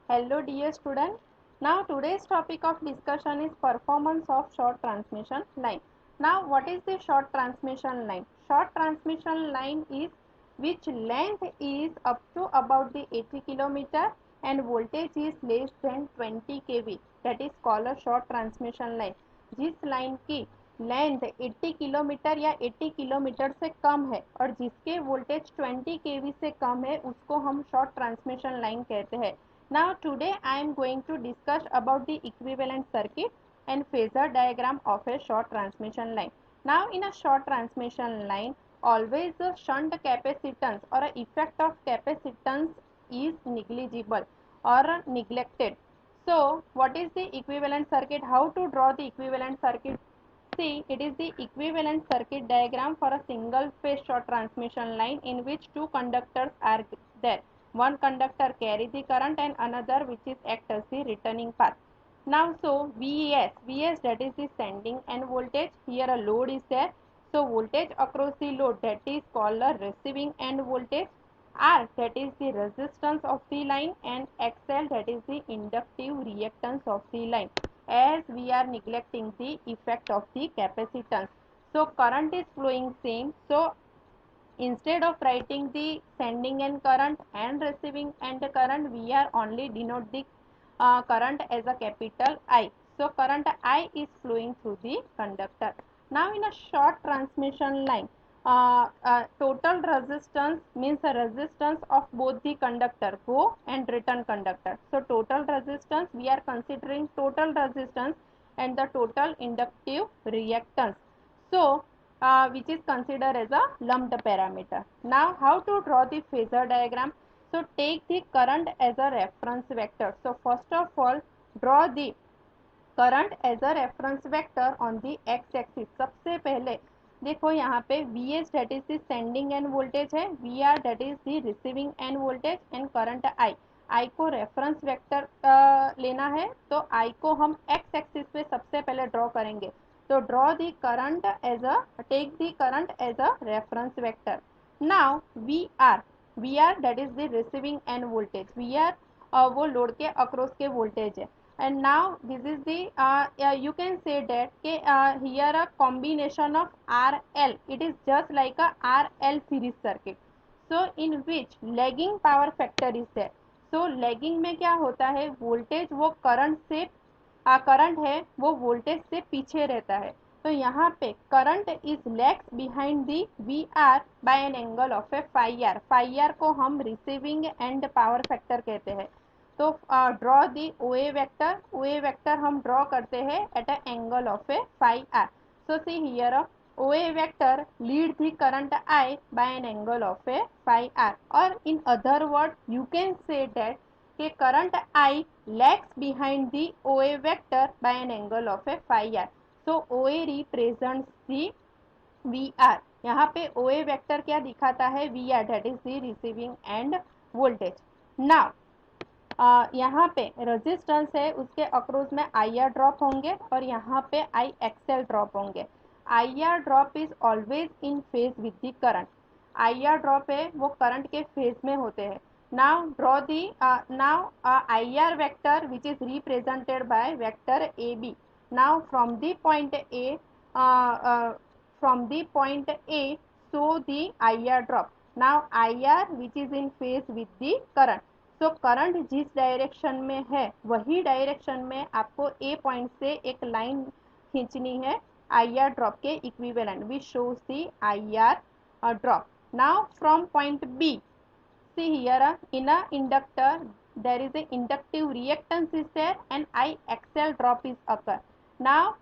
Hello dear student. Now today's topic of discussion is performance of short transmission line. Now what is the short transmission line? Short transmission line is which length is up to about the 80 kilometer and voltage is less than 20 kV. That is called a short transmission line. जिस line की length 80 kilometre या 80 kilometre से कम है और जिसके voltage 20 केवी से कम है उसको हम शॉर्ट ट्रांसमिशन लाइन कहते हैं. Now today I am going to discuss about the equivalent circuit and phasor diagram of a short transmission line. Now in a short transmission line, always the shunt capacitance or a effect of capacitance is negligible or neglected. So what is the equivalent circuit? How to draw the equivalent circuit? See, it is the equivalent circuit diagram for a single phase short transmission line in which two conductors are there. One conductor carry the current and another which is act as the returning path. Now so Vs that is the sending end voltage. Here a load is there. So voltage across the load that is called a receiving end voltage. R that is the resistance of the line and XL that is the inductive reactance of the line, as we are neglecting the effect of the capacitance. So current is flowing same. So instead of writing the sending end current and receiving end current, we are only denote the current as a capital I. So current I is flowing through the conductor. Now in a short transmission line, total resistance means the resistance of both the conductor go and return conductor. So total resistance, we are considering total resistance and the total inductive reactance. So which is considered as a lumped parameter. Now how to draw the phasor diagram? So take the current as a reference vector. So first of all draw the current as a reference vector on the X axis. सबसे पहले देखो यहाँ पे V S that is the sending end voltage है, V R that is the receiving end voltage and current I. I को reference vector लेना है तो आई को हम एक्स एक्सिस पे सबसे पहले ड्रॉ करेंगे. तो draw the current as a take the current as a reference vector. Now V R that is the receiving end voltage. V R वो लोड के अक्रॉस के वोल्टेज है. And now this is the you can say that here a combination of RL, it is just like a RL series circuit. So in which lagging power factor is there. So lagging में क्या होता है, voltage वो current से current है वो voltage से पीछे रहता है. तो यहाँ पे current is lags behind the V R by an angle of a phi R. Phi R को हम रिसीविंग एंड पावर फैक्टर कहते हैं. तो draw the O A vector हम ड्रॉ करते हैं at a angle of a phi R. So see here O A vector lead the current I by an angle of a phi R. और in other word you can say date के current I lags behind the O A vector by an angle of a phi R. So O A represents the V R. यहाँ पे O A vector क्या दिखाता है, V R that is the receiving end voltage. Now यहाँ पे resistance है उसके across में आई आर ड्रॉप होंगे और यहाँ पे आई एक्सएल ड्रॉप होंगे. I R drop is always in phase with the current. I R drop है वो करंट के फेज में होते हैं. Now draw the now I R vector which is represented by vector A B. Now from the point A show the IR drop. Now IR which is in phase with the current. So current जिस direction में है वही direction में आपको ए point से एक line खींचनी है आई आर ड्रॉप के equivalent which shows the I R drop. Now from point B, see here in a inductor there is a inductive reactance is there and IXL drop is occur. Now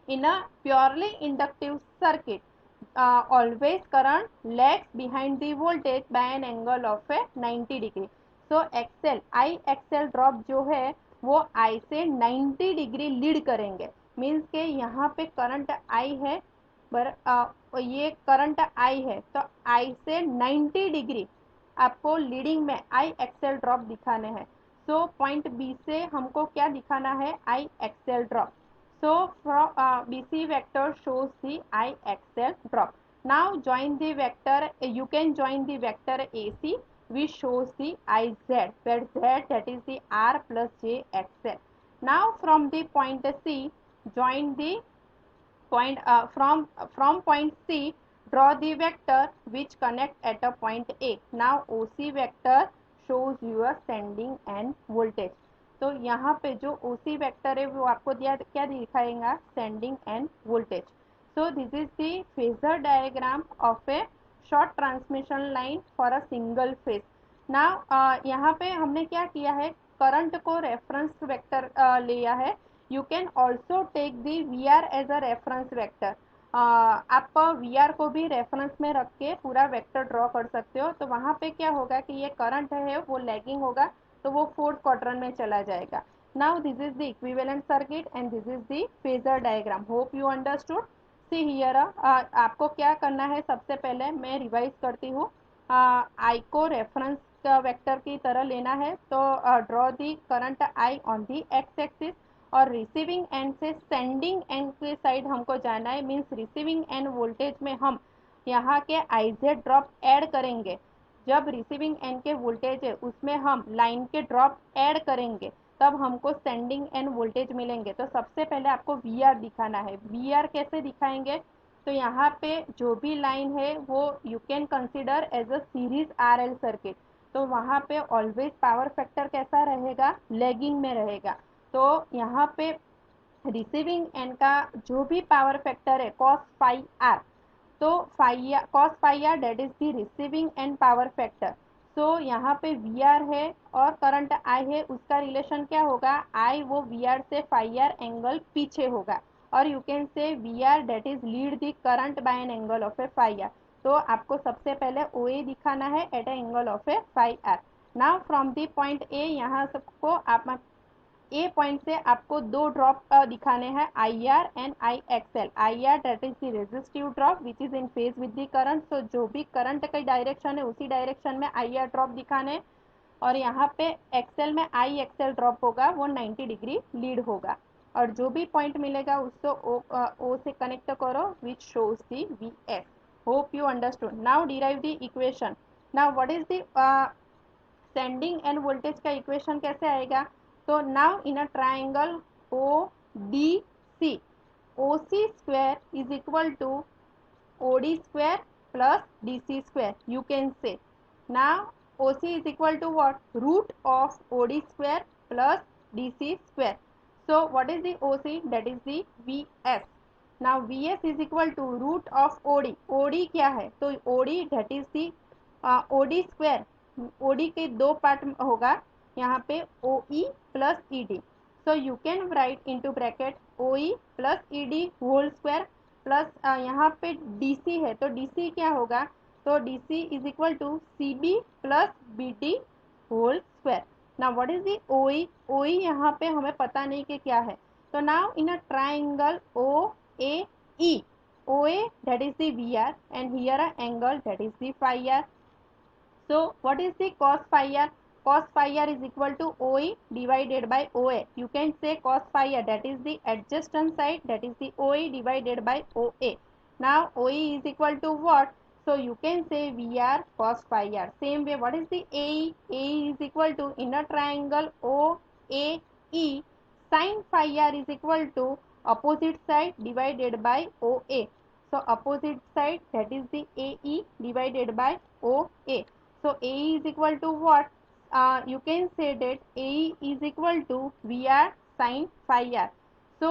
in a purely inductive circuit, always current lags behind the voltage by an angle of a 90 degree. So XL I XL drop जो है वो I से 90 degree lead करेंगे. Means के यहाँ पे current I है पर ये करंट I है तो I से 90 डिग्री आपको लीडिंग में आई एक्सएल ड्रॉप दिखाने हैं. सो पॉइंट बी से हमको क्या दिखाना है, आई XL drop. So from BC vector shows the IXL drop. Now join the vector, you can join the vector AC which shows the iz, where z that is the r plus j xl. Now from the point C, join the point from point C, draw the vector which connect at a point A. Now OC vector shows your sending end voltage. तो यहाँ पे जो OC vector है वो आपको दिया क्या दिखाएगा, sending end voltage. So this is the phasor diagram of A short transmission line for a single phase. Now यहाँ पे हमने क्या किया है, करंट को रेफरेंस वेक्टर लिया है. You can also take the V R as a reference vector. आप वी आर को भी रेफरेंस में रख के पूरा वेक्टर ड्रॉ कर सकते हो. तो वहाँ पे क्या होगा कि ये करंट है वो लैगिंग होगा, तो वो फोर्थ क्वाड्रेंट में चला जाएगा. Now this is the equivalent circuit and this is the phasor diagram. Hope you understood. See here आपको क्या करना है, सबसे पहले मैं रिवाइज करती हूँ. आई को रेफरेंस वेक्टर की तरह लेना है. तो draw the current I on the X axis, और रिसीविंग एंड से सेंडिंग एंड के साइड हमको जाना है. मीन्स रिसीविंग एंड वोल्टेज में हम यहाँ के आई जेड ड्रॉप ऐड करेंगे. जब रिसीविंग एंड के वोल्टेज है उसमें हम लाइन के ड्रॉप ऐड करेंगे, तब हमको सेंडिंग एंड वोल्टेज मिलेंगे. तो सबसे पहले आपको वी आर दिखाना है. वी आर कैसे दिखाएंगे, तो यहाँ पे जो भी लाइन है वो you can consider as a series R L circuit. तो वहाँ पे ऑलवेज पावर फैक्टर कैसा रहेगा, लेगिंग में रहेगा. तो यहाँ पे रिसीविंग एंड का जो भी पावर फैक्टर है कॉस फाई आर, तो cos phi R that is the receiving end power factor. So यहाँ पे वी आर है और करंट आई है, उसका रिलेशन क्या होगा, आई वो वी आर से फाई आर एंगल पीछे होगा. और you can say V R that is lead the current by an angle of a phi R. तो आपको सबसे पहले ओ ए दिखाना है at a angle of a phi R. Now from the point A, यहाँ सबको आप ए point से आपको दो ड्रॉप दिखाने हैं, I R and I X L. I R that is the resistive drop which is in phase with the current. So जो भी करंट का डायरेक्शन है उसी डायरेक्शन में आई आर ड्रॉप दिखाने. और यहाँ पे एक्सएल में आई एक्सएल ड्रॉप होगा, वो 90 डिग्री लीड होगा. और जो भी पॉइंट मिलेगा उसको ओ से कनेक्ट करो which shows the V S. Hope you understood. Now derive the equation. Now what is the sending end voltage का इक्वेशन कैसे आएगा. तो now in a triangle O D C, O C square is equal to O D square plus D C square. You can say now O C is equal to what, root of O D square plus D C square. So what is the O C, that is the V S. Now V S is equal to root of O D. O D क्या है, तो O D that is the O D square. O D के दो part होगा यहाँ पे, O E plus E D. So you can write into bracket O E plus E D whole square plus यहाँ पे डी सी है तो D सी क्या होगा, तो D C is equal to C B plus B D whole square. Now what is the O E, O E यहाँ पे हमें पता नहीं कि क्या है. तो now in a triangle O A E, O A that is the V R and here a angle that is the phi R. So what is the cos phi r? Cos phi r is equal to OE divided by OA. You can say cos phi r, that is the adjacent side, that is the OE divided by OA. Now OE is equal to what? So you can say VR cos phi r. Same way, what is the AE? AE is equal to inner triangle OAE, sin phi r is equal to opposite side divided by OA. So opposite side, that is the AE divided by OA. So AE is equal to what? You can say that AE is equal to VR sin phi r. So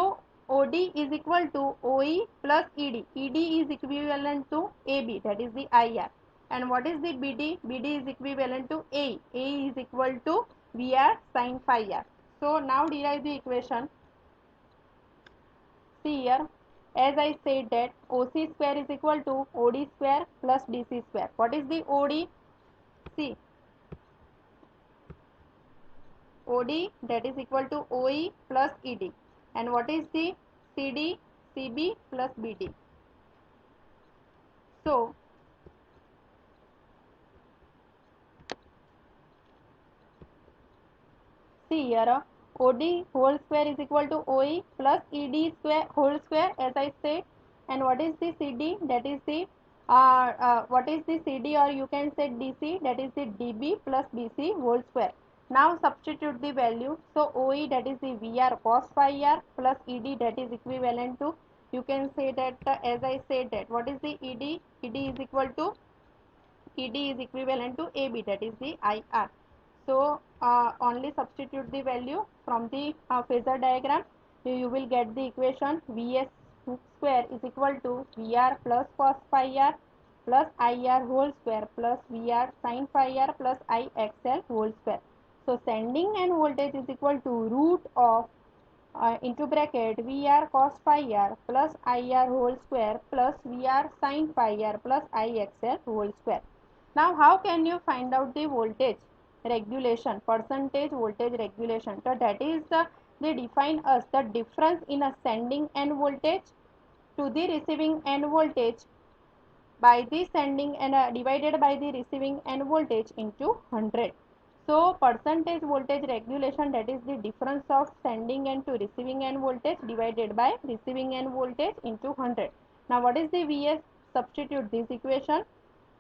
OD is equal to OE plus ED. ED is equivalent to AB, that is the IR. And what is the BD? BD is equivalent to AE. AE is equal to VR sin phi r. So now derive the equation. See here, as I said that OC square is equal to OD square plus DC square. What is the OD? See, OD that is equal to OE plus ED. And what is the CD? CB plus BD. So, see here, OD whole square is equal to OE plus ED square whole square as I said. And what is the CD? That is the what is the CD, or you can say DC, that is the dB plus BC whole square. Now substitute the value. So OE, that is the VR cos phi r, plus ED, that is equivalent to, you can say that as I said that what is the ED? ED is equal to, ED is equivalent to AB, that is the IR. So only substitute the value from the phasor diagram. You will get the equation Vs square is equal to Vr plus cos phi r plus IR whole square plus Vr sin phi r plus IXL whole square. So sending end voltage is equal to root of into bracket Vr cos phi r plus IR whole square plus Vr sin phi r plus IXL whole square. Now how can you find out the voltage regulation, percentage voltage regulation? So that is they define us the difference in a sending end voltage to the receiving end voltage by the sending and divided by the receiving end voltage into 100. So percentage voltage regulation, that is the difference of sending end to receiving end voltage divided by receiving end voltage into 100. Now what is the Vs? Substitute this equation,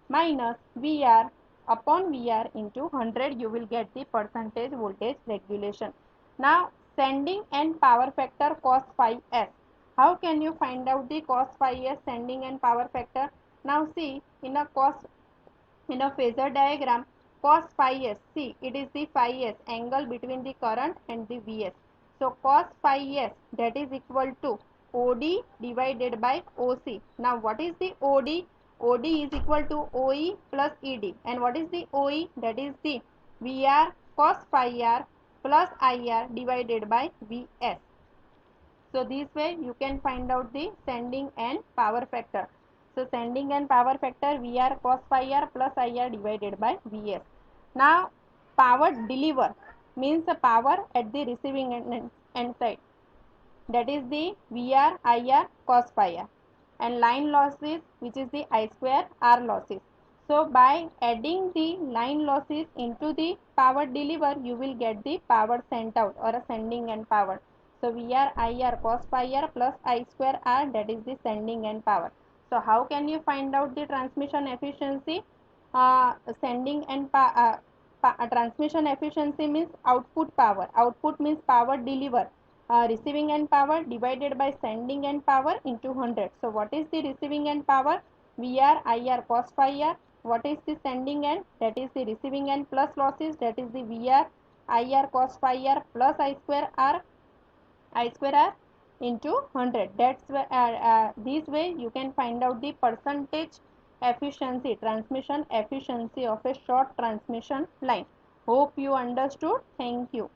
minus VR upon VR into 100, you will get the percentage voltage regulation. Now sending end power factor cos phi s. How can you find out the cos phi s sending end power factor? Now see, in a phasor diagram, cos phi s, see it is the phi s angle between the current and the Vs. So cos phi s, that is equal to OD divided by OC. Now what is the OD? OD is equal to OE plus ED. And what is the OE? That is the VR cos phi r plus IR divided by Vs. So this way you can find out the sending and power factor. So sending and power factor VR cos phi r plus IR divided by Vs. Now power deliver means the power at the receiving end side, that is the VR IR cos phi r, and line losses, which is the I square R losses. So by adding the line losses into the power deliver, you will get the power sent out or a sending end power. So VR IR cos phi r plus I square R, that is the sending end power. So how can you find out the transmission efficiency? Sending and transmission efficiency means output power. Output means power deliver. Receiving end power divided by sending end power into 100. So what is the receiving end power? VR IR cos phi r. What is the sending end? That is the receiving end plus losses, that is the VR IR cos phi r plus I square R into 100. That's why this way you can find out the percentage efficiency, transmission efficiency of a short transmission line. Hope you understood. Thank you.